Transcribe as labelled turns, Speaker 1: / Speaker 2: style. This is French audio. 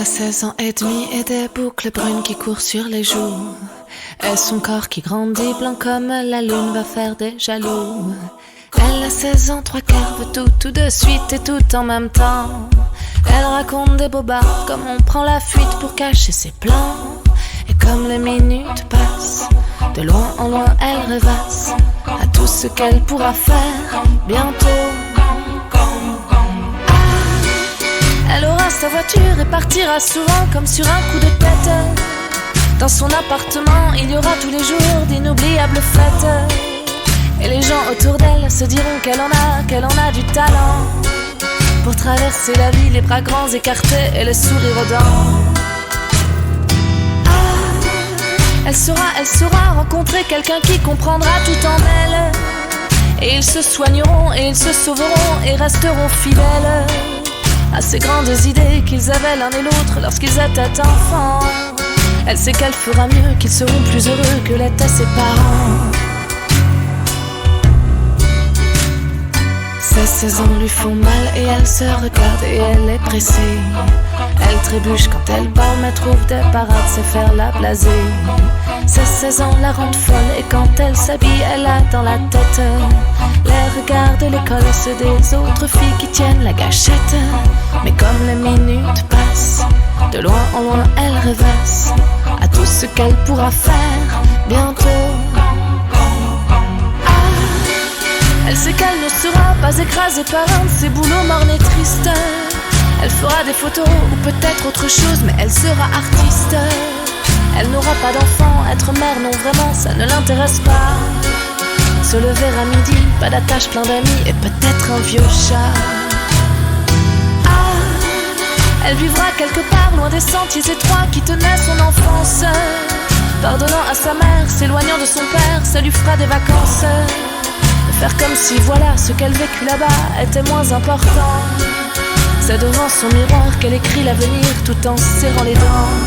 Speaker 1: a 16 ans et demi et des boucles brunes qui courent sur les joues. Et son corps qui grandit blanc comme la lune va faire des jaloux. Elle a 16 ans, 3/4 veut tout de suite et tout en même temps. Elle raconte des bobards comme on prend la fuite pour cacher ses plans. Et comme les minutes passent, de loin en loin elle rêvasse à tout ce qu'elle pourra faire bientôt. Elle aura sa voiture et partira souvent comme sur un coup de tête. Dans son appartement, il y aura tous les jours d'inoubliables fêtes. Et les gens autour d'elle se diront qu'elle en a du talent pour traverser la vie les bras grands écartés et le sourire aux dents. Elle saura rencontrer quelqu'un qui comprendra tout en elle. Et ils se soigneront et ils se sauveront et resteront fidèles à ces grandes idées qu'ils avaient l'un et l'autre lorsqu'ils étaient enfants. Elle sait qu'elle fera mieux, qu'ils seront plus heureux que l'étaient ses parents. Ces 16 ans lui font mal et elle se regarde et elle est pressée. Elle trébuche quand elle bat mais trouve des parades, c'est faire la blasée. Ces 16 ans la rendent folle et quand elle s'habille, elle a dans la tête les regards de l'école, ceux des autres filles qui tiennent la gâchette. Mais comme les minutes passent, de loin en loin elle rêvasse à tout ce qu'elle pourra faire bientôt. Elle sait qu'elle ne sera pas écrasée par un de ces boulots mornes et tristes. Elle fera des photos ou peut-être autre chose, mais elle sera artiste. Elle n'aura pas d'enfant, être mère non vraiment, ça ne l'intéresse pas. Se lever à midi, pas d'attache, plein d'amis et peut-être un vieux chat. Elle vivra quelque part loin des sentiers étroits qui tenaient son enfance. Pardonnant à sa mère, s'éloignant de son père, ça lui fera des vacances. Faire comme si voilà ce qu'elle vécut là-bas était moins important. C'est devant son miroir qu'elle écrit l'avenir tout en serrant les dents.